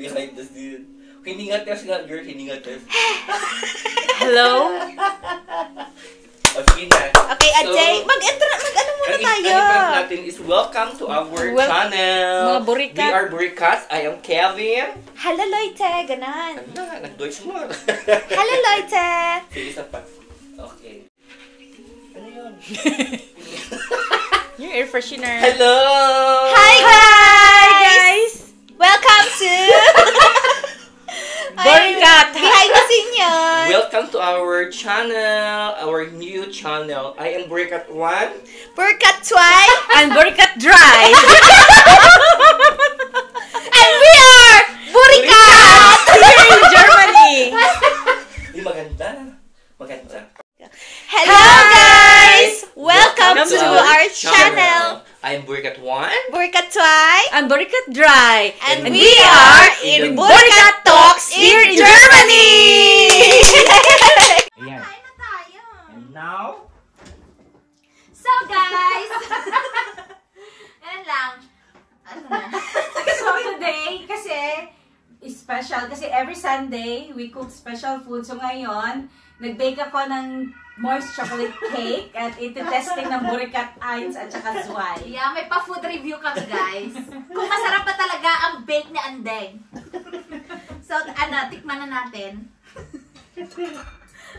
behind the scene. Hininga test nga, girl. Hininga test. Hello? O, sige na. Okay, Ajay. Mag-ano muna tayo? Ang natin is welcome to our channel. Mga burikat. We are Burikats. I am Kevin. Hello, Loite. Ganon. Ano na, nag-Deutsch mo. Hello, Loite. Sige, isa pa. Okay. Ano yun? Your air freshener. Hello! Hi, guys! Welcome to... Burikat. Behind the scene yun. Welcome to our channel, our new channel. I am Burikat 1. Burikat 2. And Burikat Dry. And we are Burikat! Here in Germany. Maganda. Maganda. Hello, guys! Welcome to our channel. I am Burikat 1. Burikat 2. And Burikat Dry. And we are in Burikat Talks here in Germany! Ayan. Kain na tayo. And now, So, guys! Ganun lang. Ano na? So today, kasi special, kasi every Sunday, we cook special food. So ngayon, nag-bake ako ng moist chocolate cake at iti-testing ng Burikat 1 at saka Zwei. Yeah, may pa-food review kami, guys. Kung masarap pa talaga ang bake ni Andeng. So, tikman na natin.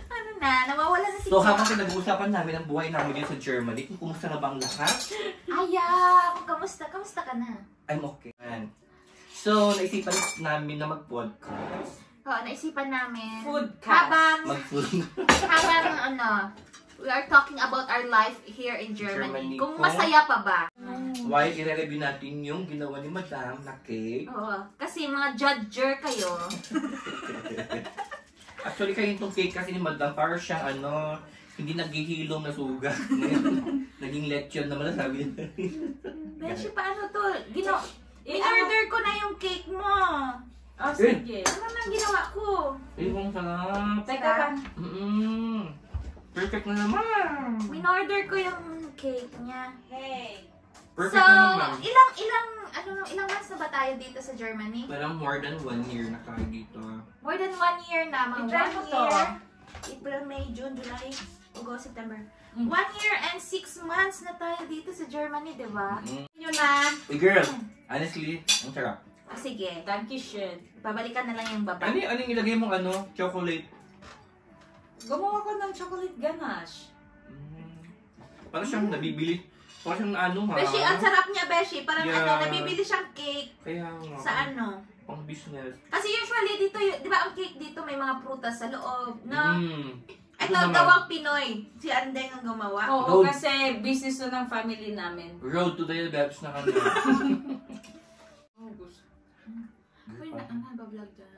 Ano na, nawawala na si so habang pinag-uusapan namin ang buhay namin dito sa Germany, kung kumusta na bang lahat? Kamusta? Kamusta ka na? I'm okay. So, naisipan namin na mag-podcast. Oo, naisipan namin. Foodcast. Mag-food. Habang we are talking about our life here in Germany. Kung masaya pa ba? While i-review natin yung ginawa ni Madam na cake. Oo, kasi mga judger kayo. Actually, kayo itong cake kasi ni Madam, para siyang hindi naghihilom na suga. Naging lechon naman na sabi niya. Beshi, paano to? In-order ko na yung cake mo. Oh, sige. Ano nang ginawa ko? Ang sarap. Teka ka. Perfect na naman. In-order ko yung cake niya. Hey. Perfect So, na naman. ilang months na ba tayo dito sa Germany? Parang more than 1 year na tayo dito. More than 1 year na. Mga I-try 1 mo to. year. April, May, June, July, August, September. 1 year and 6 months na tayo dito sa Germany, di ba? Yun na. Hey girl, honestly, ang sarap. Sige, Dankeschön. babalikan na lang yung baba. Ano yung ilagay mong chocolate? Gumawa ko ng chocolate ganache. Parang siyang nabibili. Parang siyang ha? Beshi, ang sarap niya, Beshi. Parang Yeah. nabibili siyang cake. Kaya nga. Sa Pang business. Kasi usually dito, di ba ang cake dito may mga prutas sa loob, no? Ito naman. daw ang Pinoy. Si Andeng ang gumawa. Oo, kasi business to ng family namin. Road to the Alberts na kami. Uy, nabablog dyan.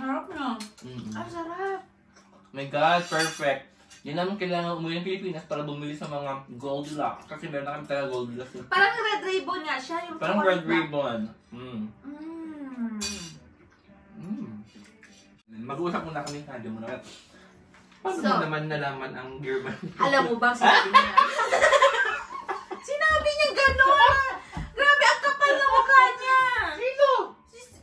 Harap na. Ang sarap. My God, perfect. Yan naman kailangan umuwi ng Pilipinas para bumili sa mga Goldilocks. Kasi meron na kami talaga Goldilocks. Parang red ribbon nga siya. Yung Parang chocolate red na. ribbon. Mag-uusap muna kami. Hindi mo na. Paano So, mo naman nalaman ang German? Alam mo bang sinabi niya? Sinabi niya gano'n! Grabe, ang kapal na mukha niya! Sino?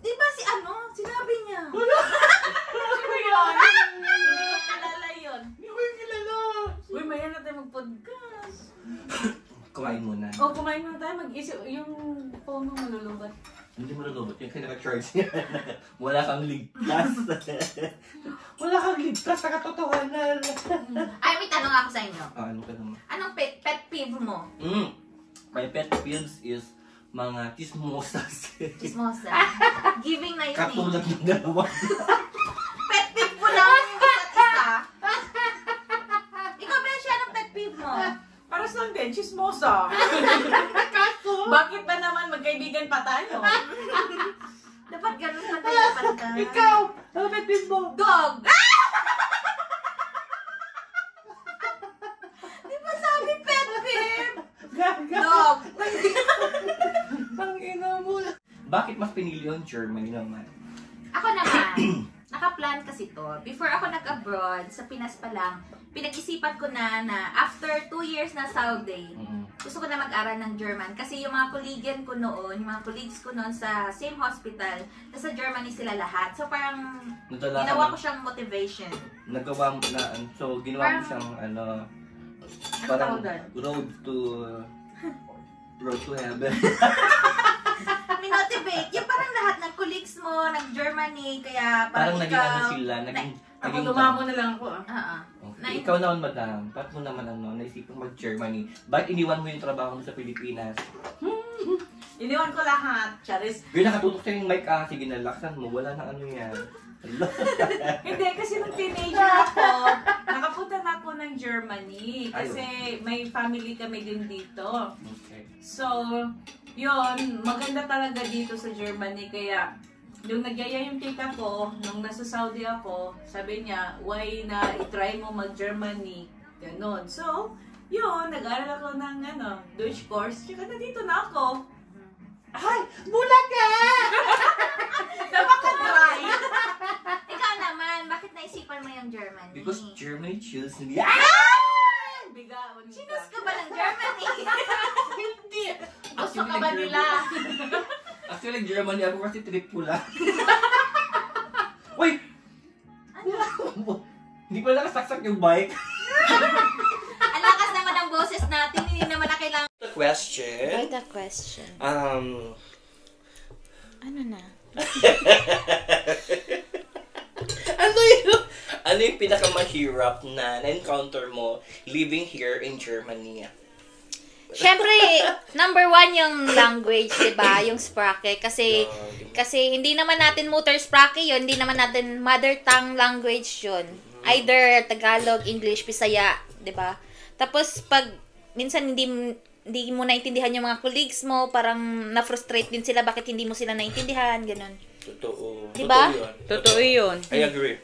Di ba sinabi niya? Sino yun? Hindi ko kilala yun. Hindi ko yung kilala. Uy, maya na tayo mag-podcast. Kumain muna. O, kumain muna tayo. Mag-isip yung phone mo malulubat. Hindi mo nalobot. Yung kinaka-charge niya. Wala kang ligtas. Wala kang ligtas sa katotohanan. Ay, may tanong ako sa inyo. Ano ka naman? Anong pet peeve mo? My pet peeves is mga chismosas. Chismosa. Giving na yun Katulad ng dalawa. Pet peeve mo lang yung isa't isa. Ikaw, Beshi, anong pet peeve mo? Para saan din? Chismosa. Bakit ba naman magkaibigan pa tayo? Dapat ganun pa tayo pagka. Ikaw! Ano pet peeve mo? Dog! Di ba sabi pet peeve? Dog! Ang ina mo. Bakit mas pinili yung Germany naman? Ako naman, naka-plan kasi to. Before ako nag-abroad, sa Pinas pa lang, pinag-isipan ko na after 2 years na Saudi, gusto ko na mag-aral ng German. Kasi yung mga colleagues ko noon sa same hospital, nasa Germany sila lahat. So parang ginawa ko siyang motivation. Ginawa mo siyang parang road to heaven. Minotivate. Yung parang lahat ng colleagues mo, nag-Germany, kaya parang ikaw... Ako lumamo na lang ako. Okay. Ikaw naman, madam. Ba't mo naman naisipang mag-Germany? Bakit iniwan mo yung trabaho mo sa Pilipinas? Iniwan ko lahat, Charis. Pero nakatutok sa yung mic sige na, laksan mo. Wala na ano yan. Hindi, kasi nung teenager ako, nakapunta na ako ng Germany. Kasi may family kami din dito. Okay. So, yun, maganda talaga dito sa Germany. Kaya, yung nagyaya yung tita ko, nung nasa Saudi ako, sabi niya, why na i-try mo mag-Germany? Ganon. So, yun, nag-aral ako ng Deutsch course. Tsaka na dito na ako. Ay! Bulaga! Napaka-dry! Ikaw naman, bakit naisipan mo yung Germany? Because Germany chills me. Biga, Chinos ka ba ng Germany? Hindi! gusto ka ba nila? Actually, Germany ako kasi trip ko lang. Wait! Ano? Hindi pala nakasaksak yung bike. Ang lakas naman ang boses natin, hindi naman na kailangan. The question. The question. Ano na? Ano yung pinakamahirap na na-encounter mo living here in Germany? Siyempre, number 1 yung language, diba? Yung Sprache. Kasi hindi naman natin Muttersprache yun. Hindi naman natin mother tongue language yun. Either Tagalog, English, Bisaya, diba? Tapos, pag minsan hindi mo naintindihan yung mga colleagues mo, parang na-frustrate din sila bakit hindi mo sila naintindihan, ganun. Totoo. Diba? Totoo yun. I agree.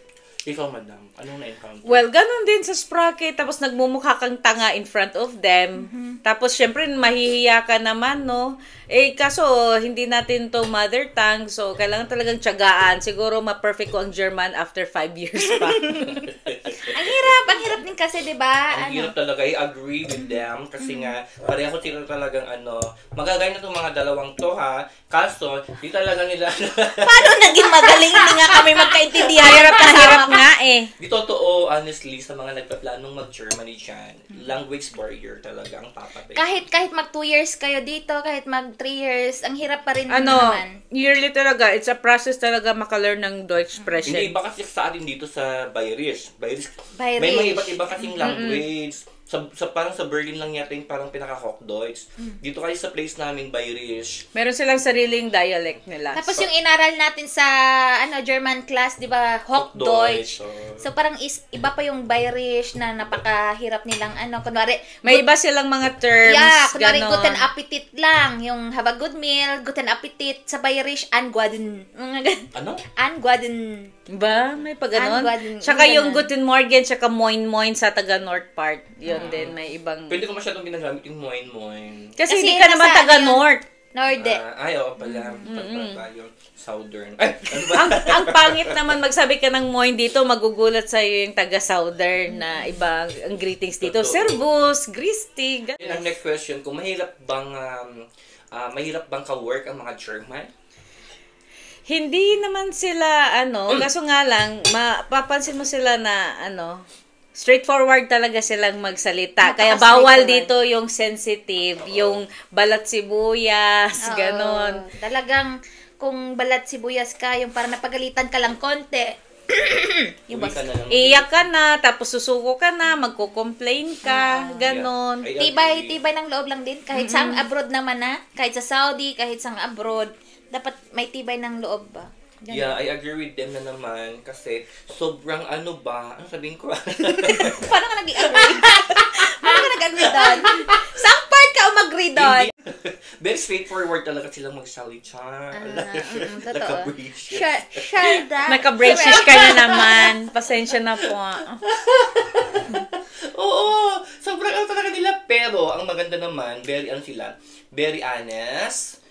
Ikaw, madam, anong na-encounter? Well, ganun din sa Sprache. Tapos nagmumukha kang tanga in front of them. Tapos, syempre, mahihiya ka naman, no? Kaso, hindi natin to mother tongue. So, kailangan talagang tiyagaan. Siguro, ma-perfect ko ang German after 5 years pa. Ang hirap din kasi, diba? Ang hirap talaga, I agree with them. Kasi nga, pareho sila talagang magagay na itong mga dalawang to, ha? Kaso, di talaga nila... Paano naging magaling? Hindi nga kami magkaintindihan. Hirap na hirap nga eh. Di totoo, honestly, sa mga nagpaplanong mag-Germany dyan, language barrier talaga ang papatay. Kahit mag 2 years kayo dito, kahit mag 3 years, ang hirap pa rin naman. Yearly talaga. It's a process talaga maka-learn ng Deutsch expression. Hindi, iba kasi sa atin dito sa Bayerisch. May mga iba't iba kasing language. Parang sa Berlin lang yata yung parang pinaka-Hochdeutsch. Dito kasi sa place namin, Bayerisch. Meron silang sariling dialect nila. Tapos yung inaral natin sa German class, 'di ba? Hochdeutsch. So parang iba pa yung Bayerisch na napakahirap nilang kunwari may iba silang mga terms. Yeah, kunwari ganon. guten Appetit lang, yung have a good meal, guten Appetit sa Bayerisch Angwaden. Ano? Angwaden. Ba? May pa ganon? Angwaden. Tsaka yung Guten Morgen, tsaka Moin Moin sa taga North part. Yun din, may ibang... Pwede ko masyadong ginagamit yung moin-moin. Kasi hindi ka naman taga North. Norde. Oo pala. Tayo. Southern. Ay, ano ba? ang pangit naman magsabi ka ng Moin dito, magugulat sa'yo yung taga Southern na ibang ang greetings dito. Totoo. Servus, Gristi. Ang next question, kung mahirap bang ka-work ang mga German? Hindi naman sila, kaso nga lang, mapapansin mo sila na, straightforward talaga silang magsalita. Kaya bawal dito yung sensitive, yung balat sibuyas, ganon. Talagang, kung balat sibuyas ka, yung parang napagalitan ka lang konti, yung iyak ka na, tapos susuko ka na, magko-complain ka, ganon. Tibay ng loob lang din. Kahit sa abroad naman kahit sa Saudi, kahit sa abroad, dapat may tibay ng loob ba? Ganun. Yeah, I agree with them na naman kasi sobrang ano sabihin ko? Paano ka nag-agree? Paano ka nag-agree doon? Saan part ka mag-agree doon? Very straightforward talaga silang magsalita. Totoo. Naka-braces ka na naman. Pasensya na po. Oo, sobrang talaga nila. Pero, ang maganda naman, very honest.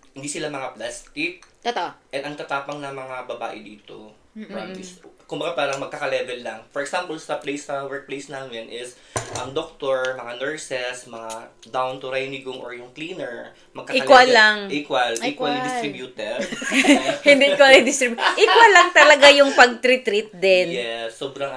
Hindi sila mga plastic. Totoo. And ang tatapang na mga babae dito. Promise. kumbaga parang magkaka-level lang. For example, sa workplace namin is ang doktor, mga nurses, mga down to Rainigong or yung cleaner, equal lang. Equally distributed. Hindi equally distributed. Equal lang talaga yung pag-treat din. Yes, sobrang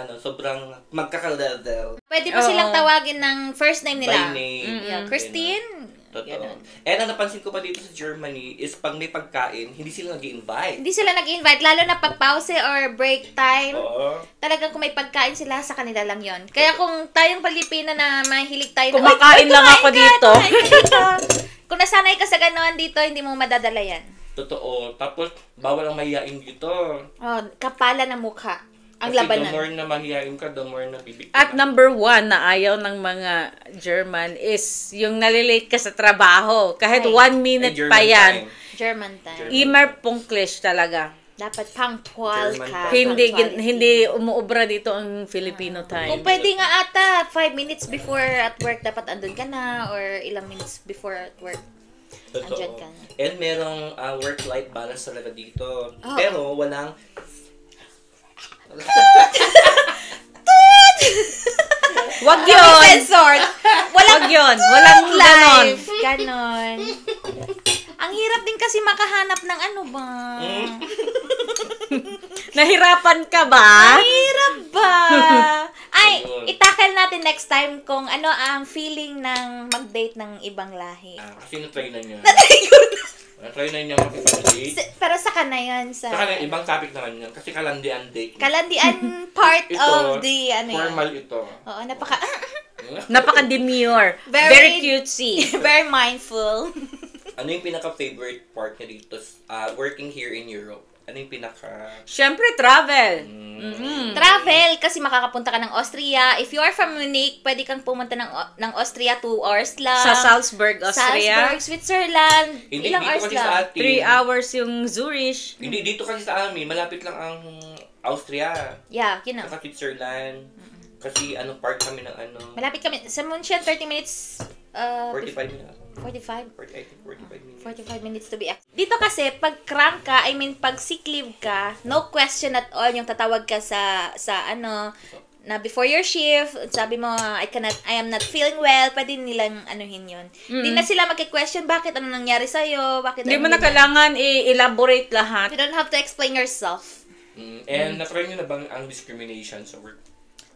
magkaka-level. Pwede mo silang tawagin ng first name nila. By name. Yeah, Christine. Totoo. And ang napansin ko pa dito sa Germany is pag may pagkain, hindi sila nag-i-invite. Hindi sila nag-invite, lalo na pag pause or break time. Oo. Talagang kung may pagkain sila, sa kanila lang yon. Kaya kung tayong Pilipina na mahilig tayo kumakain lang ako dito. Kung nasanay ka sa gano'n dito, hindi mo madadala yan. Totoo. Tapos, bawal ang mahihain dito. Oh, kapala ng mukha. Ang Kasi labanan. the more na mahihain ka, the more na bibigyan. At number 1 na ayaw ng mga German is yung nalilate ka sa trabaho. Kahit 1 minute pa yan. German time. Immer punktlich talaga. Dapat punctual ka. Hindi umuubra dito ang Filipino time. Kung pwede nga ata, 5 minutes before at work, dapat andun ka na. Or ilang minutes before at work. Andyan ka na. And merong work-life balance talaga dito. Pero walang Wag yun! Wag yun! Walang ganon. Ganon. Ang hirap din kasi makahanap ng ano ba? Nahirapan ka ba? Mahirap ba? Ay, itakal natin next time kung ano ang feeling ng mag-date ng ibang lahi. Kasi na-try na niya. Na-try ko na. Na-try na niya makipag-date. Pero saka na yun sa... Saka na, ibang topic naman yun. Kasi kalandian date. Kalandian part Ito, of the... Ano formal yan. ito. Oo, Napaka-demure. Very cutesy. Very mindful. Ano yung pinaka-favorite part niya dito? Working here in Europe. Ano yung Siyempre, travel. Travel, kasi makakapunta ka ng Austria. If you are from Munich, pwede kang pumunta ng Austria 2 hours lang. Sa Salzburg, Austria. Salzburg, Switzerland. Hindi, ilang dito hours kasi lang? sa atin. 3 hours yung Zurich. Hindi, dito kasi sa amin, malapit lang ang Austria. Yeah, you know. Saka Switzerland. Kasi part kami ng Malapit kami. Sa München, 30 minutes. 45 minutes. 45? 45 minutes. 45 minutes to be exact. Dito kasi, pag crank ka, pag sick leave ka, no question at all yung tatawag ka sa na before your shift, sabi mo, I am not feeling well, pwede nilang anuhin yun. Hindi na sila magki-question, bakit ano nangyari sa'yo, bakit Hindi mo na kailangan i-elaborate lahat. You don't have to explain yourself. And na-try nyo na bang ang discrimination sa work?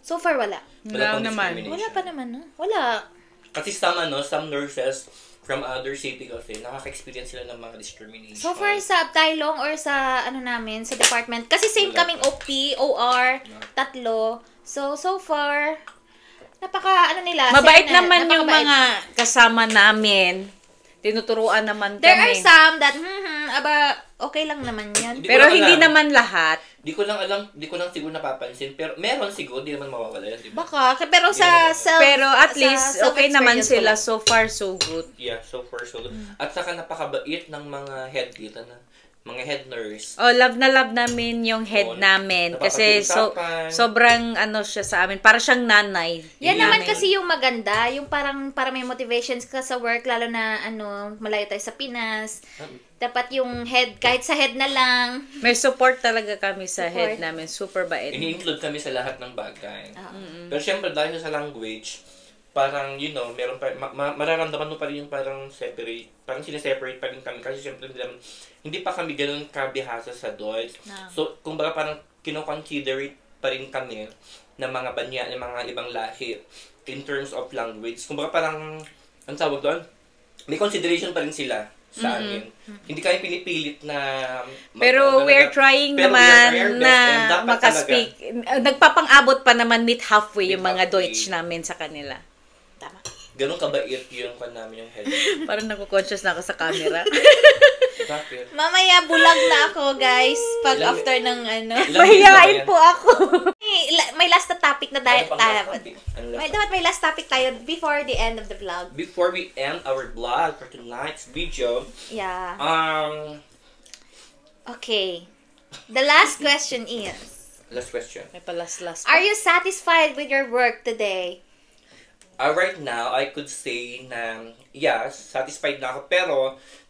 So far, wala. Wala naman. Wala pa naman, no? Wala. Kasi some nurses from other city kasi nakaka-experience sila ng mga discrimination. So far sa Tailong or sa namin, sa department, kasi same kaming OP, OR, tatlo. So far, nila. Mabait naman yung mga kasama namin. Tinuturuan naman kami. There are some that, okay lang naman yan. Pero hindi naman lahat. Di ko lang siguro napapansin. Pero meron siguro, di naman mawawala yan, di ba? Baka, pero pero at least, okay naman sila. So far, so good. Yeah, so far, so good. At saka napakabait ng mga head dito na. Mga head nurse. Oh, love na love namin yung head namin. Kasi sobrang siya sa amin. Para siyang nanay. Yan naman kasi yung maganda. Yung para may motivations ka sa work. Lalo na malayo tayo sa Pinas. Dapat yung head, kahit sa head na lang. May support talaga kami sa head namin. Super bait. Ini-include kami sa lahat ng bagay. Pero syempre, dahil sa language, parang, meron pa, mararamdaman mo pa rin yung parang separate, parang sineseparate pa rin kami kasi syempre hindi pa kami ganun kabihasa sa Deutsch. No. So, kumbaga parang kino-considerate pa rin kami ng mga banya, ng mga ibang lahi in terms of language. Kumbaga parang, ang tawag doon? May consideration pa rin sila sa amin. Hindi kami pinipilit na... Pero we're trying naman na makaspeak. Nagpapang-abot pa naman meet halfway yung mga Deutsch namin sa kanila. Tama. Ganun kabait yung namin yung head. Parang naku-conscious na ako sa camera. Bakit? Mamaya bulag na ako, guys. Pag after ng Mahihain po ako. May last na topic na tayo. May last topic tayo before the end of the vlog. Before we end our vlog for tonight's video. Yeah. Okay. The last question is... Last question. May palas. Are you satisfied with your work today? Right now, I could say na, yes, satisfied na ako. Pero,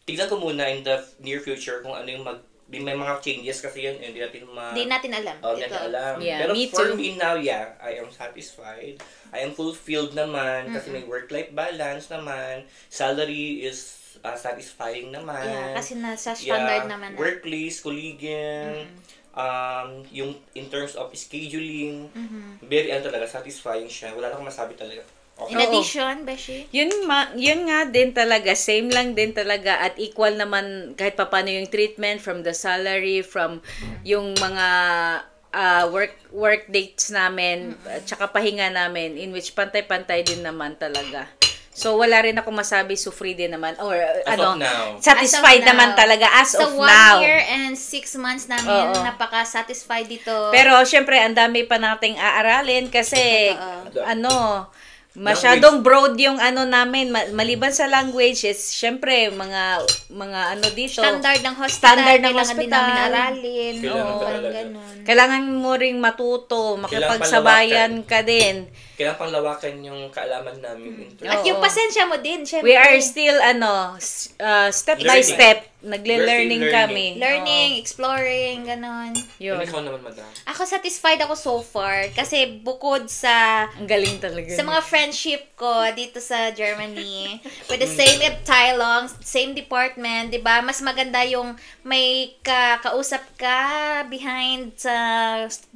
tignan ko muna in the near future kung ano yung may mga changes kasi yun, hindi natin alam. Hindi natin alam. Yeah, Pero me for too. me now, I am satisfied. I am fulfilled naman kasi may work-life balance naman. Salary is satisfying naman. Yeah, kasi nasa standard naman. Workplace, colleaguing, yung in terms of scheduling, very talaga satisfying siya. Wala na akong masabi talaga. Okay. In addition, Beshi? Yun nga din talaga, same lang din talaga at equal naman kahit papaano yung treatment from the salary, from yung mga work dates namin, at saka pahinga namin, in which pantay-pantay din naman talaga. So, wala rin ako masabi, free din naman. Or, satisfied naman talaga as of now. So, 1 year and 6 months namin, napaka-satisfied dito. Pero, syempre, ang dami pa nating aaralin kasi, masyadong broad yung namin, maliban sa language, is syempre, mga dito. Standard ng hospital. Standard ng kailangan hospital. din namin aralin. Kailangan ganun. Kailangan mo ring matuto, makipagsabayan ka din. Kailangan panglawakan yung kaalaman namin. At yung pasensya mo din, syempre. We are still, step by step, nagle-learning kami. Learning, exploring, ganon. Yun. Ikaw naman, madam. Ako satisfied ako so far kasi bukod sa ang galing talaga. Sa mga friendship ko dito sa Germany with the same Tailong, same department, 'di ba? Mas maganda yung may kausap ka behind sa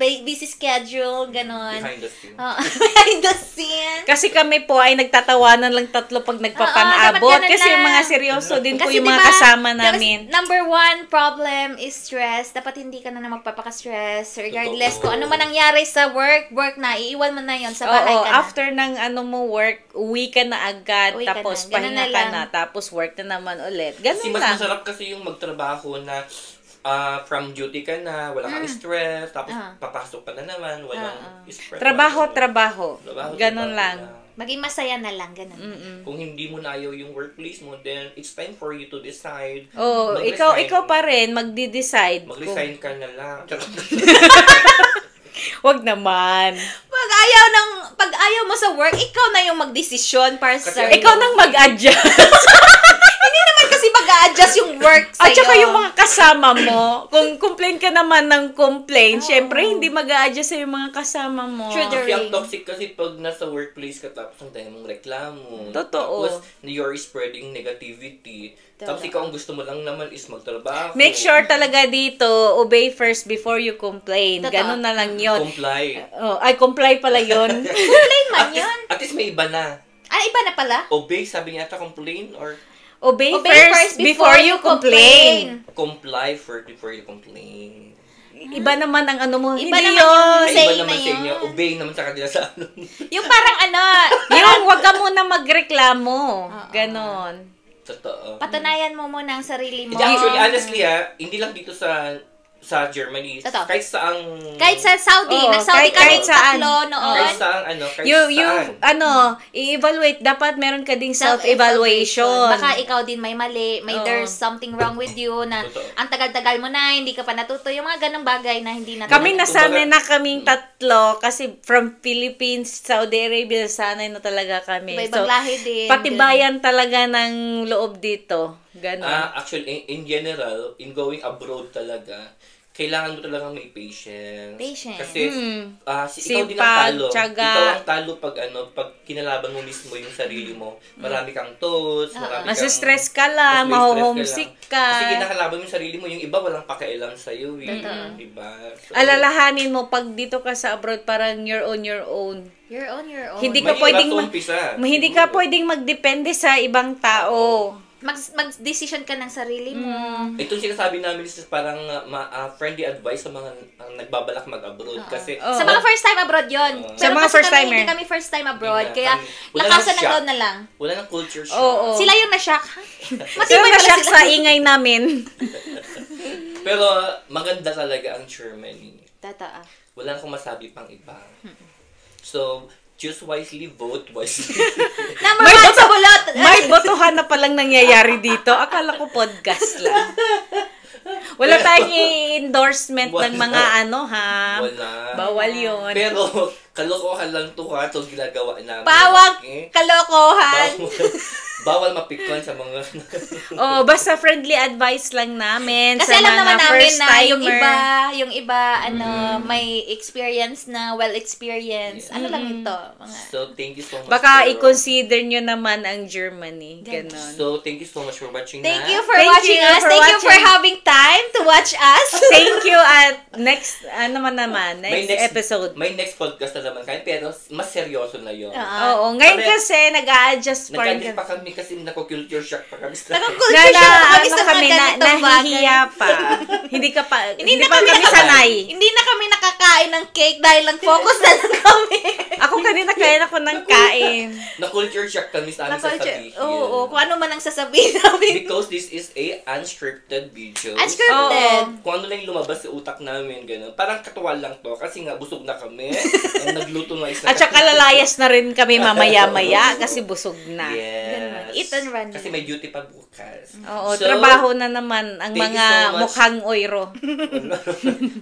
busy schedule, ganon. Behind the scene. Behind the scene. Kasi kami po ay nagtatawanan lang tatlo pag nagpapang-abot kasi yung mga seryoso din po yung mga kasama namin. Number 1 problem is stress. Dapat hindi ka na magpapaka-stress regardless kung ano man nangyari sa work na, iiwan mo na yon sa bahay ka na. After ng work, uwi ka na agad, tapos pahinga ka na, tapos work na naman ulit. Ganun kasi lang. Mas masarap kasi yung magtrabaho na from duty ka na, wala kang stress, tapos papasok ka na naman, walang stress. Trabaho. Ganun lang. Maging masaya na lang, ganun. Kung hindi mo na ayaw yung workplace mo, then it's time for you to decide. Ikaw pa rin, magdi-decide. Mag-resign ka na lang. Wag naman. Pag ayaw mo sa work, ikaw na yung magdesisyon para sa sarili. Ikaw nang mag-adjust. Hindi naman kasi mag-a-adjust yung work sa'yo. At saka yung mga kasama mo, kung complain ka naman ng complain, syempre hindi mag-a-adjust sa yung mga kasama mo. Kasi ang toxic kasi pag nasa workplace ka tapos ang dahil mong reklamo. Totoo. Tapos you're spreading negativity. Tapos ikaw ang gusto mo lang naman is magtrabaho. Make sure talaga dito, obey first before you complain. Ganun na lang yun. Comply. Comply pala yun. Complain man yun. At least may iba na. Iba na pala? Obey, sabi niya ata complain or... Obey first before you complain. Comply first before you complain. Iba naman ang mo. Iba hindi naman yun. Iba naman sa inyo. Obey naman sa kanila sa ano. Yung parang yung wag ka muna magreklamo. Ganon. Totoo. Patunayan mo muna ang sarili mo. Actually, honestly hindi lang dito sa Germany. Totoo. Kahit sa Saudi. Nag-Saudi kami tatlo noon. Kahit saan, i-evaluate. Dapat meron ka ding self-evaluation. Baka ikaw din may mali. There's something wrong with you na ang tagal-tagal mo na, hindi ka pa natuto. Yung mga ganong bagay na hindi natin. Kami nasanay na kaming tatlo kasi from Philippines, Saudi Arabia, sanay na talaga kami. Iba-ibang lahi din. Patibayan talaga ng loob dito. Ganon. Actually, in general, in going abroad talaga, kailangan mo talagang may patience. Kasi ikaw din ang talo. Ikaw ang talo pag kinalaban mo mismo yung sarili mo. Marami kang thoughts, stress ka lang, maho-homesick ka. Kasi kinakalaban mo yung sarili mo, yung iba walang pakialam sa iyo, diba? So, alalahanin mo pag dito ka sa abroad, parang you're on your own. You're on your own. Hindi ka pwedeng magdepende sa ibang tao. Mag-decision ka ng sarili mo. Itong sinasabi namin is parang friendly advice sa mga nagbabalak mag-abroad. Kasi sa mga first time abroad yon. Sa mga first timer. Hindi kami first time abroad. Kaya lakasan ng loob na lang. Wala nang culture shock. Sila yung na-shock. Sila na-shock sa ingay namin. Pero maganda talaga ang Germany. Totoo. Wala akong masabi pang iba. So, choose wisely, vote wisely. Number 1 sa bulot. May botohan na palang nangyayari dito. Akala ko podcast lang. Wala tayong endorsement ng mga Wala. Bawal yun. Pero, kalokohan lang to ha, ito ginagawa namin. Pawang kalokohan. Bawal mapikon sa mga... Basta friendly advice lang namin Kasi sa alam naman mga namin first na timer. yung iba, may experience na well-experienced. Ano lang ito? So, thank you so much. Baka i-consider nyo naman ang Germany. Ganon. So, thank you so much for watching Thank na. you for watching us. Thank you for having time to watch us. Thank you at next, next episode. May next podcast na naman kayo, pero mas seryoso na yun. Oo, ngayon kasi nag-a-adjust pa rin. Nag-adjust pa kami kasi nako-culture shock pa kami. Nako-culture shock pa kami sa mga ganitong bagay. Nahihiya pa. Hindi pa kami sanay. Hindi na kami nakakain ng cake dahil lang focus na lang kami. Ako kanina kain ako ng kain. Na-culture shock kami sa aming sasabihin. Oo, kung ano man ang sasabihin namin. Because this is a unscripted video. Unscripted. Kung ano lang yung lumabas sa utak namin, gano'n. Parang katuwa lang to kasi nga busog na kami. And nagluto na isa. At saka lalayas na rin kami mamaya-maya kasi busog na. Yes. Eat and run. Kasi may duty pa bukas. Oo, trabaho na naman ang mga mukhang oiro.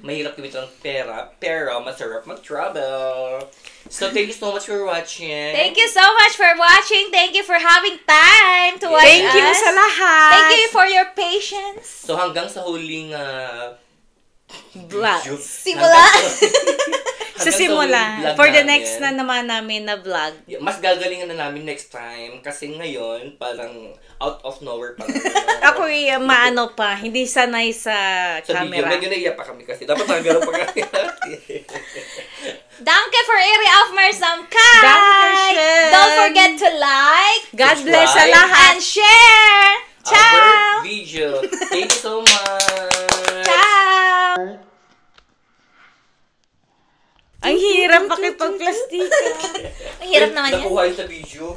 Mahirap kumita ng pera, pero masarap mag-travel. So, thank you so much for watching. Thank you so much for watching. Thank you for having time to watch us. Thank you sa lahat. Thank you for your patience. So, hanggang sa huling vlog. Simula. Sa simula. For the next na naman namin na vlog. Mas gagalingan na namin next time kasi ngayon parang out of nowhere pa. Ako maano pa, hindi sanay sa camera. Medyo naiya pa kami kasi dapat nagano pa kami. Danke for Ihre Aufmerksamkeit. Dankeschön. Don't forget to like, God bless sa lahat, and share. Ciao. Our video. Thank you so much. Ciao. Ang hirap pakipagplastika. Ang hirap naman yan. Nakuha yun sa video.